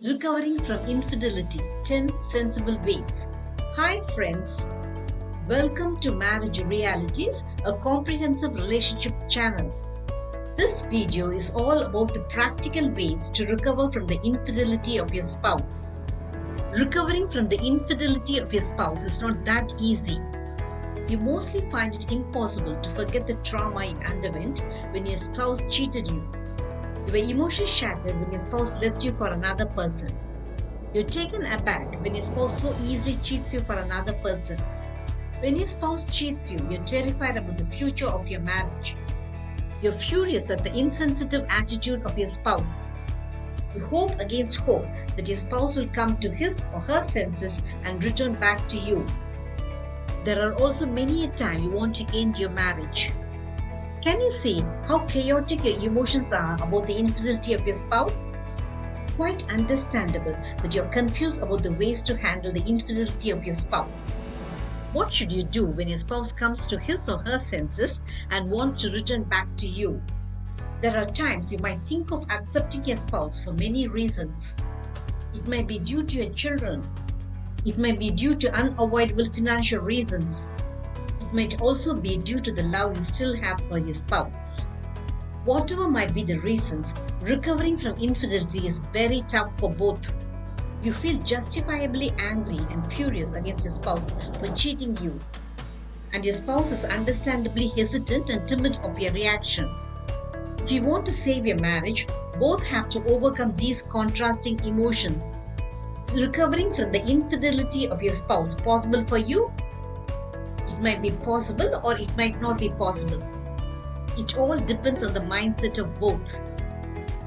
Recovering from Infidelity 10 Sensible Ways. Hi, friends. Welcome to Marriage Realities, a comprehensive relationship channel. This video is all about the practical ways to recover from the infidelity of your spouse. Recovering from the infidelity of your spouse is not that easy. You mostly find it impossible to forget the trauma you underwent when your spouse cheated you. You were emotionally shattered when your spouse left you for another person. You're taken aback when your spouse so easily cheats you for another person. When your spouse cheats you, you're terrified about the future of your marriage. You're furious at the insensitive attitude of your spouse. You hope against hope that your spouse will come to his or her senses and return back to you. There are also many a time you want to end your marriage. Can you see how chaotic your emotions are about the infidelity of your spouse? Quite understandable that you're confused about the ways to handle the infidelity of your spouse. What should you do when your spouse comes to his or her senses and wants to return back to you? There are times you might think of accepting your spouse for many reasons. It might be due to your children. It might be due to unavoidable financial reasons. It might also be due to the love you still have for your spouse. Whatever might be the reasons, recovering from infidelity is very tough for both. You feel justifiably angry and furious against your spouse for cheating you, and your spouse is understandably hesitant and timid of your reaction. If you want to save your marriage, both have to overcome these contrasting emotions. Is recovering from the infidelity of your spouse possible for you? It might be possible or it might not be possible. It all depends on the mindset of both.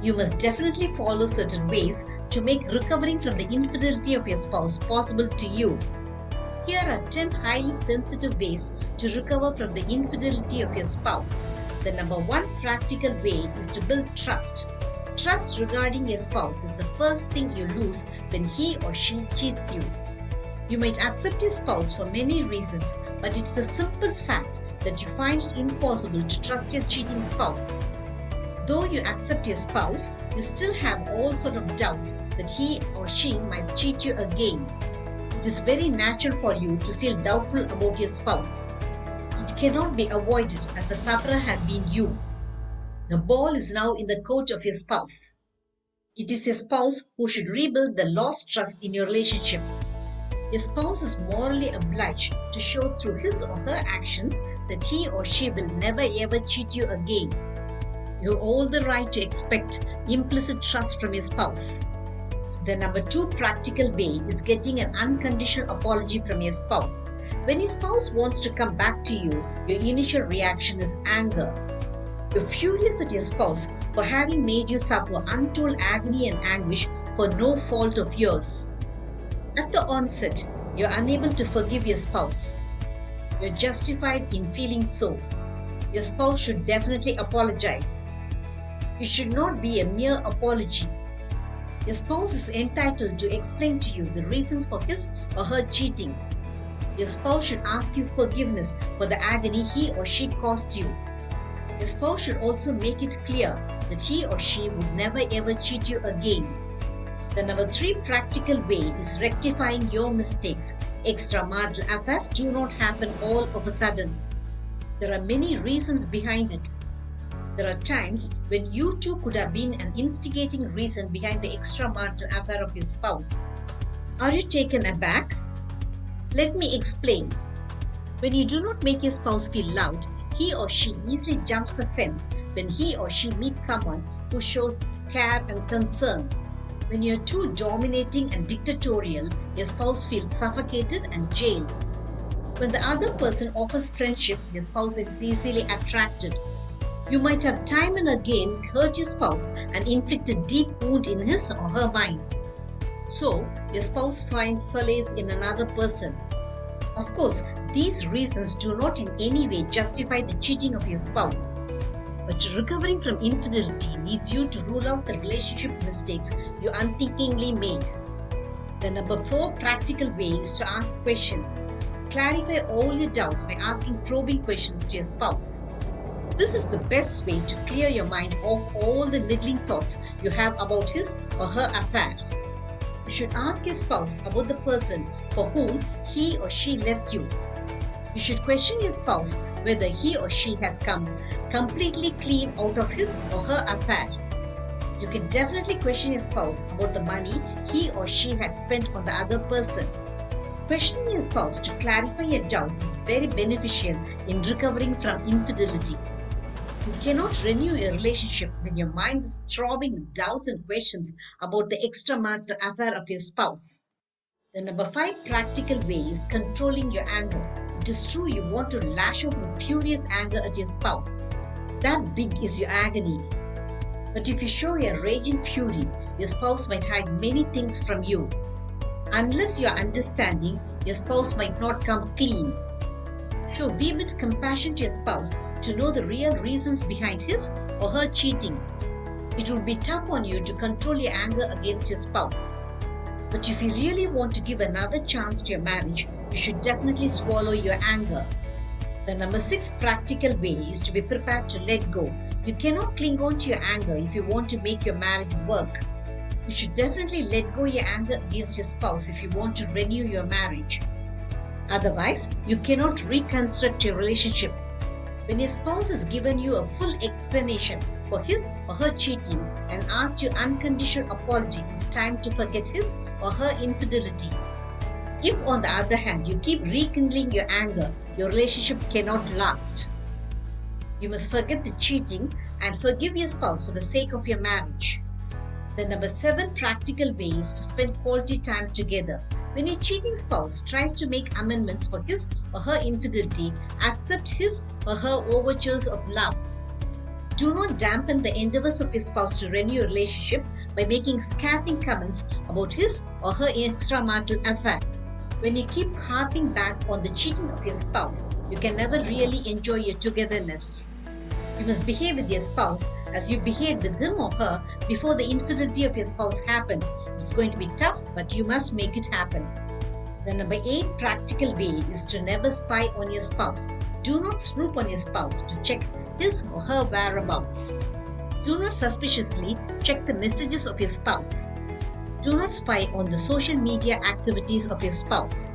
You must definitely follow certain ways to make recovering from the infidelity of your spouse possible to you. Here are 10 highly sensitive ways to recover from the infidelity of your spouse. The number one practical way is to build trust. Trust regarding your spouse is the first thing you lose when he or she cheats you. You might accept your spouse for many reasons, but it's the simple fact that you find it impossible to trust your cheating spouse. Though you accept your spouse, you still have all sorts of doubts that he or she might cheat you again. It is very natural for you to feel doubtful about your spouse. It cannot be avoided as the sufferer has been you. The ball is now in the court of your spouse. It is your spouse who should rebuild the lost trust in your relationship. Your spouse is morally obliged to show through his or her actions that he or she will never ever cheat you again. You have all the right to expect implicit trust from your spouse. The number two practical way is getting an unconditional apology from your spouse. When your spouse wants to come back to you, your initial reaction is anger. You're furious at your spouse for having made you suffer untold agony and anguish for no fault of yours. At the onset, you're unable to forgive your spouse. You're justified in feeling so. Your spouse should definitely apologize. It should not be a mere apology. Your spouse is entitled to explain to you the reasons for his or her cheating. Your spouse should ask you forgiveness for the agony he or she caused you. Your spouse should also make it clear that he or she would never ever cheat you again. The number three practical way is rectifying your mistakes. Extramarital affairs do not happen all of a sudden. There are many reasons behind it. There are times when you too could have been an instigating reason behind the extramarital affair of your spouse. Are you taken aback? Let me explain. When you do not make your spouse feel loved, he or she easily jumps the fence when he or she meets someone who shows care and concern. When you're too dominating and dictatorial, your spouse feels suffocated and jailed. When the other person offers friendship, your spouse is easily attracted. You might have time and again hurt your spouse and inflict a deep wound in his or her mind. So, your spouse finds solace in another person. Of course, these reasons do not in any way justify the cheating of your spouse. But recovering from infidelity needs you to rule out the relationship mistakes you unthinkingly made. The number four practical way is to ask questions. Clarify all your doubts by asking probing questions to your spouse. This is the best way to clear your mind of all the niggling thoughts you have about his or her affair. You should ask your spouse about the person for whom he or she left you. You should question your spouse whether he or she has come completely clean out of his or her affair. You can definitely question your spouse about the money he or she had spent on the other person. Questioning your spouse to clarify your doubts is very beneficial in recovering from infidelity. You cannot renew a relationship when your mind is throbbing with doubts and questions about the extramarital affair of your spouse. The number 5 practical way is controlling your anger. It is true you want to lash out with furious anger at your spouse. That big is your agony. But if you show a raging fury, your spouse might hide many things from you. Unless you are understanding, your spouse might not come clean. So be with compassion to your spouse to know the real reasons behind his or her cheating. It will be tough on you to control your anger against your spouse. But if you really want to give another chance to your marriage, you should definitely swallow your anger. The number 6 practical way is to be prepared to let go. You cannot cling on to your anger if you want to make your marriage work. You should definitely let go your anger against your spouse if you want to renew your marriage. Otherwise, you cannot reconstruct your relationship. When your spouse has given you a full explanation for his or her cheating and asked you unconditional apology, it's time to forget his or her infidelity. If, on the other hand, you keep rekindling your anger, your relationship cannot last. You must forget the cheating and forgive your spouse for the sake of your marriage. The number 7 practical way is to spend quality time together. When your cheating spouse tries to make amendments for his or her infidelity, accept his or her overtures of love. Do not dampen the endeavors of your spouse to renew your relationship by making scathing comments about his or her extramarital affair. When you keep harping back on the cheating of your spouse, you can never really enjoy your togetherness. You must behave with your spouse as you behaved with him or her before the infidelity of your spouse happened. It's going to be tough, but you must make it happen. The number 8 practical way is to never spy on your spouse. Do not snoop on your spouse to check his or her whereabouts. Do not suspiciously check the messages of your spouse. Do not spy on the social media activities of your spouse.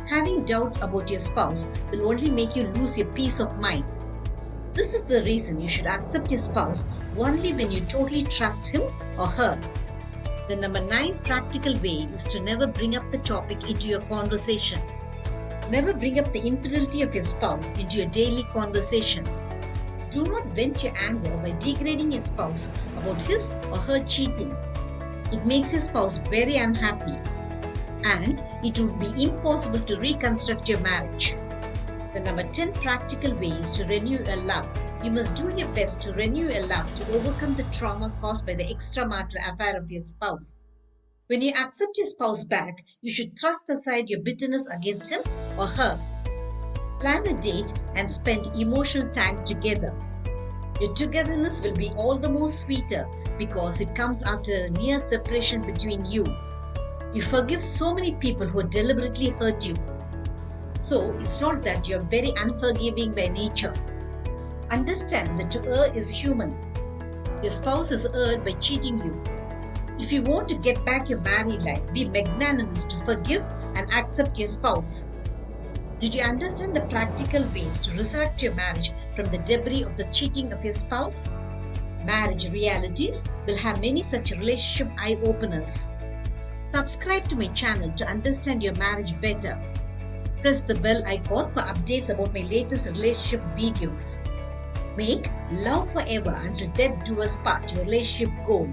Having doubts about your spouse will only make you lose your peace of mind. This is the reason you should accept your spouse only when you totally trust him or her. The number 9 practical way is to never bring up the topic into your conversation. Never bring up the infidelity of your spouse into your daily conversation. Do not vent your anger by degrading your spouse about his or her cheating. It makes your spouse very unhappy, and it would be impossible to reconstruct your marriage. The number 10 practical way is to renew your love. You must do your best to renew your love to overcome the trauma caused by the extramarital affair of your spouse. When you accept your spouse back, you should thrust aside your bitterness against him or her. Plan a date and spend emotional time together. Your togetherness will be all the more sweeter because it comes after a near separation between you. You forgive so many people who deliberately hurt you. So it's not that you're very unforgiving by nature. Understand that to err is human. Your spouse has erred by cheating you. If you want to get back your married life, be magnanimous to forgive and accept your spouse. Did you understand the practical ways to resurrect your marriage from the debris of the cheating of your spouse? Marriage Realities will have many such relationship eye-openers. Subscribe to my channel to understand your marriage better. Press the bell icon for updates about my latest relationship videos. Make love forever until death do us part your relationship goal.